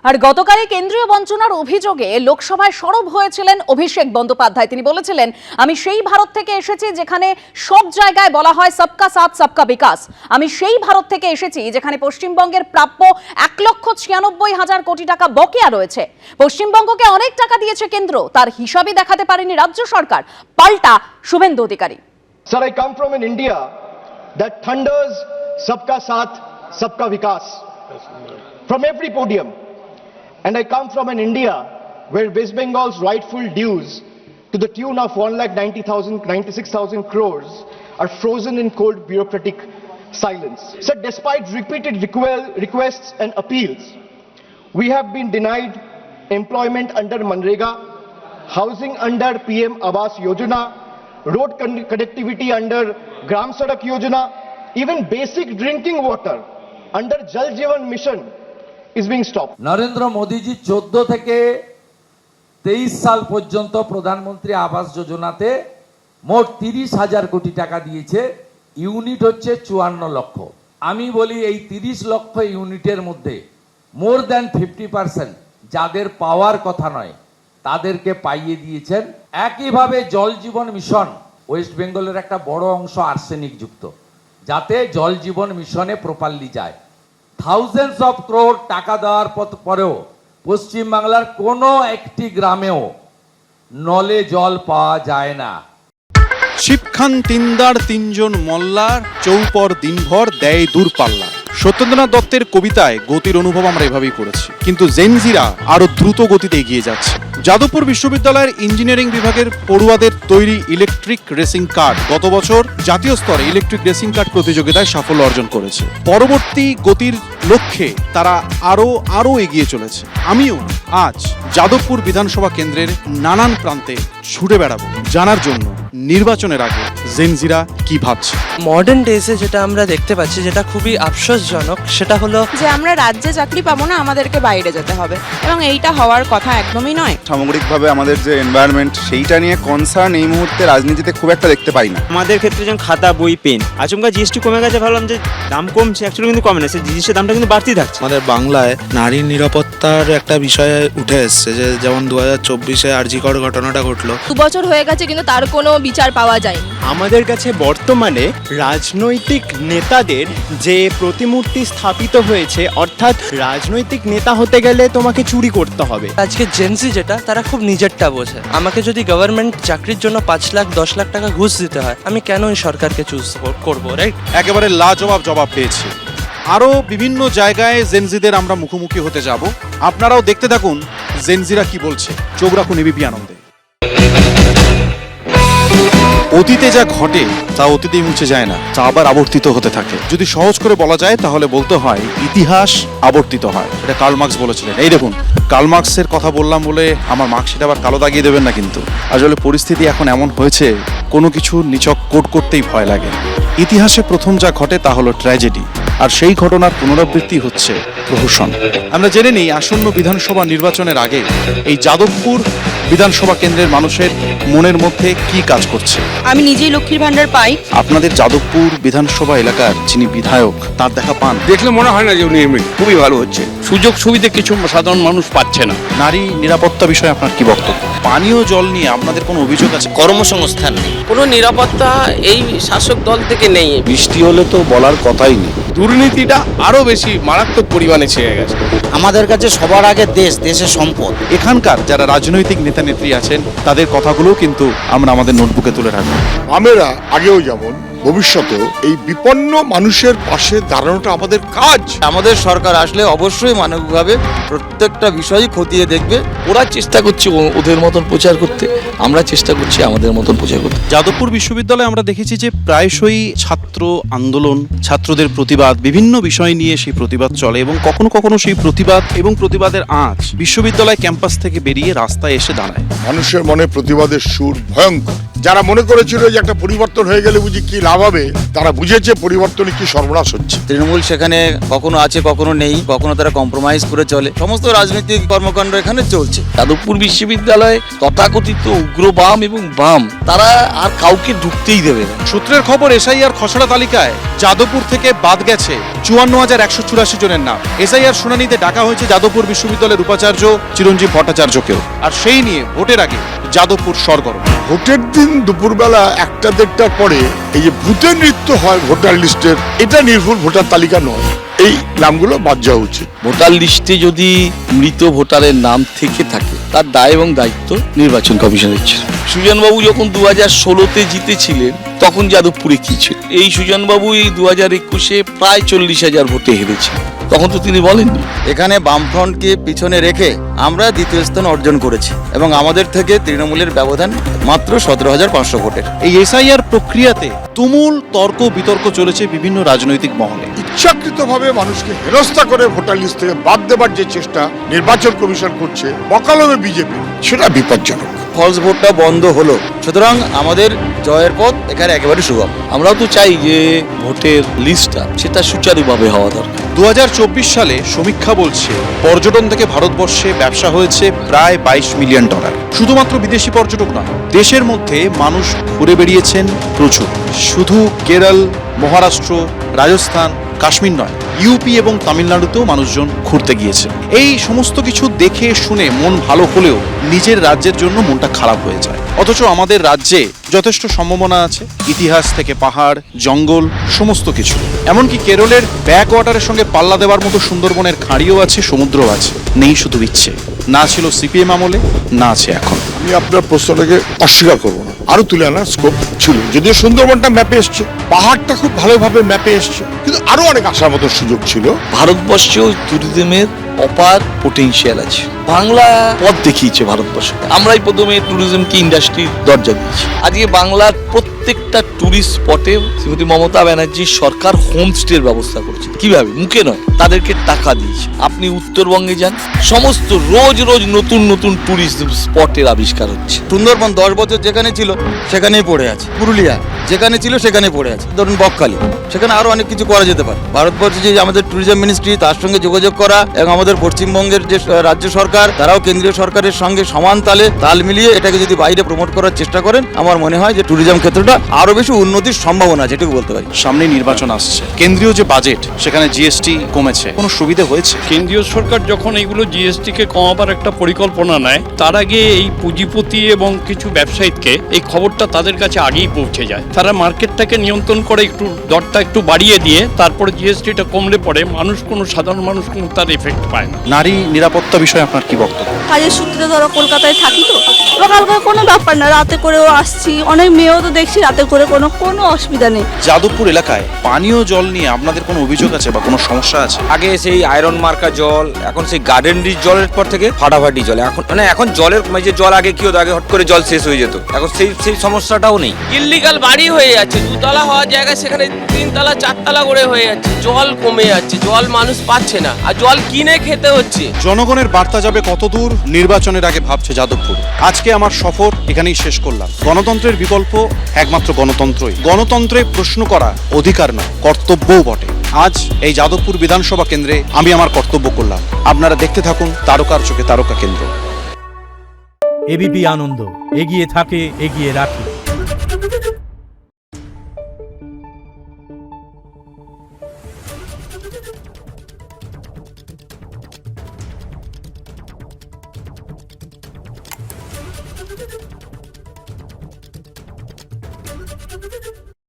আর গতকালই কেন্দ্রীয় বঞ্চনার অভিযোগে লোকসভায় সরব হয়েছিলেন অভিষেক বন্দ্যোপাধ্যায়। তিনি বলেছিলেন, আমি সেই ভারত থেকে এসেছি যেখানে সব জায়গায় বলা হয় সবকা সাথ সবকা বিকাশ। আমি সেই ভারত থেকে এসেছি যেখানে পশ্চিমবঙ্গের প্রাপ্য 1,96,000 কোটি টাকা বকেয়া রয়েছে। পশ্চিমবঙ্গকে অনেক টাকা দিয়েছে কেন্দ্র, তার হিসাবই দেখাতে পারেনি রাজ্য সরকার। পাল্টা Suvendu Adhikari. Sir, I come from an India that thunders sabka saath sabka vikas from every podium. And I come from an India where West Bengal's rightful dues to the tune of 1,96,000 crores are frozen in cold bureaucratic silence. So despite repeated requests and appeals, we have been denied employment under Manrega, housing under PM Awas Yojana, road connectivity under Gram Sadak Yojana, even basic drinking water under Jal Jeevan Mission is being stopped. Narendra মোদীজি 14 থেকে 23 সাল পর্যন্ত প্রধানমন্ত্রী আবাস যোজনাতে মোট 30,000 কোটি টাকা দিয়েছে। ইউনিট হচ্ছে 54 লক্ষ। আমি বলি এই 30 লক্ষ ইউনিটের মধ্যে মোর দ্যান 50% যাদের পাওয়ার কথা নয় তাদেরকে পাইয়ে দিয়েছেন। একইভাবে জল জীবন মিশন, ওয়েস্ট বেঙ্গলের একটা বড় অংশ আর্সেনিক যুক্ত, যাতে জল জীবন মিশনে প্রপারলি যায়। থাউজেন্ডস অফ ক্রোর টাকা দেওয়ার পরেও পশ্চিমবাংলার কোনো একটি গ্রামেও নলে জল পাওয়া যায় না। শিবখান তিনদার তিনজন মল্লার চৌপর দিনভর দেয় দূরপাল্লা। সত্যেন্দ্রনাথ দত্তের কবিতায় গতির অনুভব আমরা এভাবেই করেছি, কিন্তু জেনজিরা আরো দ্রুত গতিতে এগিয়ে যাচ্ছে। যাদবপুর বিশ্ববিদ্যালয়ের ইঞ্জিনিয়ারিং বিভাগের পড়ুয়াদের তৈরি ইলেকট্রিক রেসিং কার্ড গত বছর জাতীয় স্তরে ইলেকট্রিক রেসিং কার্ড প্রতিযোগিতায় সাফল্য অর্জন করেছে। পরবর্তী গতির লক্ষ্যে তারা আরো এগিয়ে চলেছে। আমিও আজ যাদবপুর বিধানসভা কেন্দ্রের নানান প্রান্তে ছুটে বেড়াবো জানার জন্য নির্বাচনের আগে জেনজিরা কি ভাবছে। মডার্ন ডেজে যেটা আমরা দেখতে পাচ্ছি, যেটা খুবই আফসোসজনক, সেটা হলো যে আমরা রাজ্যে চাকরি পাবো না, আমাদেরকে বাইরে যেতে হবে, এবং এইটা হওয়ার কথা একদমই নয়। সামগ্রিকভাবে আমাদের যে এনভায়রনমেন্ট, সেইটা নিয়ে কনসার্ন এই মুহূর্তে রাজনীতিতে খুব একটা দেখতে পাই না। আমাদের ক্ষেত্রে যেমন খাতা, বই, পেন, আচমকা জিএসটি কমে গেছে, ভাবলাম যে দাম কমছে, অ্যাকচুয়ালি কিন্তু কমে না, সেই জিনিসের দামটা কিন্তু বাড়তেই থাকছে। আমাদের বাংলায় নারীর নিরাপত্তার একটা বিষয় উঠে এসছে, যে যেমন 2024-এ আরজিকর ঘটনাটা ঘটলো। 2 বছর হয়ে গেছে কিন্তু তার কোনো বিচার পাওয়া যায়নি। আমাদের কাছে বর্তমানে রাজনৈতিক নেতাদের যে প্রতিমূর্তি স্থাপিত হয়েছে, অর্থাৎ রাজনৈতিক নেতা হতে গেলে তোমাকে চুরি করতে হবে। আজকে জেনজি যেটা, তারা খুব নিজেরটা বোঝে। আমাকে যদি গভর্নমেন্ট চাকরির জন্য 5 লাখ 10 লাখ টাকা ঘুষ দিতে হয়, আমি কেন এই সরকারকে চুজ করবো, রাইট? একেবারে লাজবাব জবাব পেয়েছে। আরো বিভিন্ন জায়গায় জেনজিদের আমরা মুখোমুখি হতে যাব। আপনারাও দেখতে থাকুন জেনজিরা কি বলছে। চোখ রাখুন এবিপি আনন্দে। অতীতে যা ঘটে তা অতীতেই মুছে যায় না, তা আবার আবর্তিত হতে থাকে। যদি সহজ করে বলা যায় তাহলে বলতে হয় ইতিহাস আবর্তিত হয়। এটা কার্ল মার্কস বলেছিলেন। এই দেখুন, কার্ল মার্কসের কথা বললাম বলে আমার মার্কশিট আবার কালো দাগিয়ে দেবেন না কিন্তু। আসলে পরিস্থিতি এখন এমন হয়েছে, কোনো কিছু নিছক কোড করতেই ভয় লাগে। ইতিহাসে প্রথম যা ঘটে তা হলো ট্র্যাজেডি, আর সেই ঘটনার পুনরাবৃত্তি হচ্ছে প্রহসন। আমরা জেনে নিই আসন্ন বিধানসভা নির্বাচনের আগে এই যাদবপুর বিধানসভা কেন্দ্রের মানুষের মনের মধ্যে কি কাজ করছে। আমি নিজেই লক্ষ্মীর ভান্ডার পাই। আপনাদের যাদবপুর বিধানসভা এলাকার যিনি বিধায়ক, তার দেখা পান? দেখলে মনে হয় না যে উনি খুবই ভালো হচ্ছে। সুযোগ সুবিধা কিছু সাধারণ মানুষ পাচ্ছে না। নারী নিরাপত্তা বিষয়ে আপনার কি বক্তব্য? পানীয় জল নিয়ে আপনাদের কোনো অভিযোগ আছে? কর্মসংস্থান নেই, কোনো নিরাপত্তা এই শাসক দল থেকে নেই। বৃষ্টি হলে তো বলার কথাই নেই। দুর্নীতিটা আরো বেশি মারাত্মক পরিমাণে ছেয়ে গেছে। আমাদের কাছে সবার আগে দেশের সম্পদ। এখানকার যারা রাজনৈতিক নেতা নেত্রী আছেন তাদের কথাগুলো কিন্তু আমরা আমাদের নোটবুকে তুলে রাখবো। আমরা আগেও যেমন ভবিষ্যতেও এই বিপন্ন মানুষের পাশে দাঁড়ানোটা আমাদের কাজ। আমাদের সরকার আসলে অবশ্যই মানবিকভাবে প্রত্যেকটা বিষয়ই খতিয়ে দেখবে। ওরা চেষ্টা করছে ওদের মতন প্রচার করতে, আমরা চেষ্টা করছি আমাদের মতন প্রচার করতে। যাদবপুর বিশ্ববিদ্যালয়ে আমরা দেখেছি যে প্রায়শই ছাত্র আন্দোলন, ছাত্রদের প্রতিবাদ, বিভিন্ন বিষয় নিয়ে সেই প্রতিবাদ চলে, এবং কখনো কখনো সেই প্রতিবাদ এবং প্রতিবাদের আঁচ বিশ্ববিদ্যালয় ক্যাম্পাস থেকে বেরিয়ে রাস্তায় এসে দাঁড়ায়। মানুষের মনে প্রতিবাদের সুর ভয়ঙ্কর। যারা মনে করেছিল যে একটা পরিবর্তন হয়ে গেলে বুঝি কি লাভ ভাবে তারা বুঝেছে পরিবর্তনে কি সর্বনাশ হচ্ছে। তৃণমূল সেখানে কখনো আছে কখনো নেই, কখনো তারা কম্প্রোমাইজ করে চলে, সমস্ত রাজনৈতিক কর্মকাণ্ড এখানে চলছে। যাদবপুর বিশ্ববিদ্যালয়ে তথাকথিত উগ্রবাম এবং বাম তারা আর কাউকে ঢুকতেই দেবে না। সূত্রের খবর এসআইআর খসড়া তালিকায় যাদবপুর থেকে বাদ গেছে 54,184 জনের নাম। এসআইআর শুনানিতে ডাকা হয়েছে যাদবপুর বিশ্ববিদ্যালয়ের উপাচার্য চিরঞ্জীব ভট্টাচার্যকেও, আর সেই নিয়ে ভোটের আগে যাদবপুর সরগরম। ভোটের দিন দুপুরবেলা 1টা-1:30টার পরে এই যে ভূতের নৃত্য হয় ভোটার লিস্টের, এটা নির্ভুল ভোটার তালিকা নয়, এই নামগুলো বাদ যাওয়া উচিত। ভোটার লিস্টে যদি মৃত ভোটারের নাম থেকে থাকে তার দায় এবং দায়িত্ব নির্বাচন কমিশনের ছিল। সুজনবাবু যখন 2016-তে জিতেছিলেন তখন যাদবপুরে কি ছিল? এই সুজনবাবু এই 2021-এ প্রায় 40,000 ভোটে হেরেছে, তখন তো তিনি বলেননি। এখানে বামফ্রন্টকে পিছনে রেখে আমরা দ্বিতীয় স্থান অর্জন করেছি এবং আমাদের থেকে তৃণমূলের ব্যবধান মাত্র 17,500 ভোটের। এই এসআইআর প্রক্রিয়াতে তুমুল তর্ক বিতর্ক চলেছে বিভিন্ন রাজনৈতিক মহলে। ইচ্ছাকৃতভাবে মানুষকে হেনস্থা করে ভোটার লিস্ট থেকে বাদ দেবার যে চেষ্টা নির্বাচন কমিশন করছে বকালমে বিজেপি, সেটা বিপজ্জনক। ফলস ভোটটা বন্ধ হলো, সুতরাং আমাদের জয়ের পথ এখানে একেবারে সুগম। আমরাও তো চাই যে ভোটের লিস্টটা সেটা সুচারুভাবে হওয়া দরকার। 2024 সালে সমীক্ষা বলছে পর্যটন থেকে ভারতবর্ষে ব্যবসা হয়েছে প্রায় $22 মিলিয়ন। শুধুমাত্র বিদেশি পর্যটক নয়, দেশের মধ্যে মানুষ ঘুরে বেরিয়েছেন প্রচুর। শুধু কেরল, মহারাষ্ট্র, রাজস্থান, কাশ্মীর নয়, ইউপি এবং তামিলনাড়ুতেও মানুষজন ঘুরতে গিয়েছে। এই সমস্ত কিছু দেখে শুনে মন ভালো হলেও নিজের রাজ্যের জন্য মনটা খারাপ হয়ে যায়। অথচ আমাদের রাজ্যে যথেষ্ট সম্ভাবনা আছে, ইতিহাস থেকে পাহাড়, জঙ্গল, সমস্ত কিছু। এমনকি কেরলের ব্যাক ওয়াটারের সঙ্গে পাল্লা দেওয়ার মতো সুন্দরবনের খাঁড়িও আছে, সমুদ্রও আছে। নেই শুধু ইচ্ছে, না ছিল সিপিএম আমলে, না আছে এখন। আমি আপনার প্রশ্নটাকে অস্বীকার করবো না, আরো তুলে আনার স্কোপ ছিল। যদিও সুন্দরবনটা ম্যাপে এসছে, পাহাড়টা খুব ভালোভাবে ম্যাপে এসছে, কিন্তু আরো অনেক আসার মতো সুযোগ ছিল। ভারতবর্ষেও ট্যুরিজমের অপার পোটেনশিয়াল আছে। বাংলা পথ দেখিয়েছে ভারতবর্ষ। আমরাই প্রথমে ট্যুরিজমকে ইন্ডাস্ট্রির দরজা দিয়েছি। আজকে বাংলার প্রত্যেকটা ট্যুরিস্ট স্পটে শ্রীমতী মমতা ব্যানার্জি সরকার হোমস্টের ব্যবস্থা করেছে। কিভাবে? মুখে নয়, তাদেরকে টাকা দিয়েছে। আপনি উত্তরবঙ্গে যান, সমস্ত রোজ রোজ নতুন নতুন ট্যুরিস্ট স্পটের আবিষ্কার হচ্ছে। সুন্দরবন 10 বছর যেখানে ছিল সেখানেই পড়ে আছে। পুরুলিয়া যেখানে ছিল সেখানে পড়ে আছে। ধরুন বকখালি, সেখানে আরো অনেক কিছু করা যেতে পারে। ভারতবর্ষে যে আমাদের ট্যুরিজম মিনিস্ট্রি, তার সঙ্গে যোগাযোগ করা এবং আমাদের পশ্চিমবঙ্গের যে রাজ্য সরকার, তারাও কেন্দ্রীয় সরকারের সঙ্গে সমান তাল মিলিয়ে এটাকে যদি বাইরে প্রমোট করার চেষ্টা করেন, আমার মনে হয় যে ট্যুরিজম ক্ষেত্রটা আরো বেশি উন্নতির সম্ভাবনা আছে, এটুকু বলতে পারি। সামনে নির্বাচন আসছে, কেন্দ্রীয় যে বাজেট সেখানে জিএসটি কমেছে, কোনো সুবিধা হয়েছে? কেন্দ্রীয় সরকার যখন এইগুলো জিএসটিকে কমাবার একটা পরিকল্পনা নেয়, তার আগে এই পুঁজিপতি এবং কিছু ব্যবসায়ীকে এই খবরটা তাদের কাছে আগেই পৌঁছে যায়। তারা মার্কেটটাকে নিয়ন্ত্রণ করে একটু দরটা একটু বাড়িয়ে দিয়ে তারপরে জিএসটিটা কমলে পড়ে মানুষ, কোনো সাধারণ মানুষ কোনো তার এফেক্ট পায় না। নারী নিরাপত্তা বিষয়ে আপনার কি বক্তব্য? কাজের সূত্রে ধরো কলকাতায় থাকি, তো সকালকে কোনো ব্যাপার না, রাতে করেও আসছি, অনেক মেয়েও তো দেখছি রাতে করে, কোনো অসুবিধা নেই। যাদবপুর এলাকায় পানীয় জল নিয়ে আপনাদের কোনো অভিযোগ আছে বা কোনো সমস্যা আছে? আগে সেই আয়রন মার্কা জল, এখন সেই গার্ডেন রিচ জলের পর থেকে ফাটাফাটি জল। এখন জলের যে জল আগে কি হতো, আগে হট করে জল শেষ হয়ে যেত, এখন সেই সমস্যাটাও নেই। ইল্লিগাল বাড়ি হয়ে যাচ্ছে, 2তলা হওয়ার জায়গায় সেখানে 3তলা 4তলা করে হয়ে যাচ্ছে। জল কমে যাচ্ছে, জল মানুষ পাচ্ছে না, আর জল কিনে খেতে হচ্ছে। জনগণের বার্তা যাবে কতদূর, নির্বাচনের আগে ভাবছে যাদবপুর। আজকে আমার সফর এখানেই শেষ করলাম। গণতন্ত্রের বিকল্প একমাত্র গণতন্ত্রই। গণতন্ত্রে প্রশ্ন করা অধিকার নয়, কর্তব্যও বটে। আজ এই যাদবপুর বিধানসভা কেন্দ্রে আমি আমার কর্তব্য করলাম। আপনারা দেখতে থাকুন তারকার চোখে তারকা কেন্দ্র। এবিপি আনন্দ, এগিয়ে থাকে, এগিয়ে রাখে।